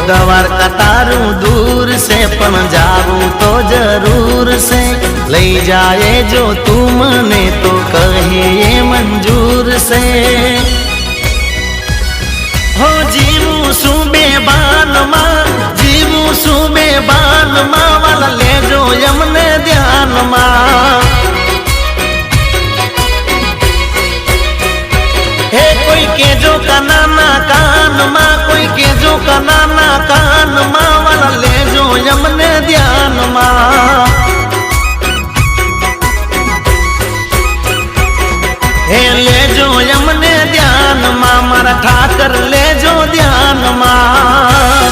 દ્વારકા તારું દૂર છે પણ જાવું તો જરૂર છે લઈ જાય જો તું મને તો કહે એ મંજૂર છે હો જીવું શું બે બાનમાં જીવું શું બે બાનમાં વાલા લેજો એમને ધ્યાનમાં હે કોઈ કેજો કાનાના કાનમાં કોઈ કેજો કાનાના કાનમાં વાલા લેજો એમને ધ્યાનમાં હે લેજો એમને ધ્યાનમાં મારા ઠાકર લેજો ધ્યાનમાં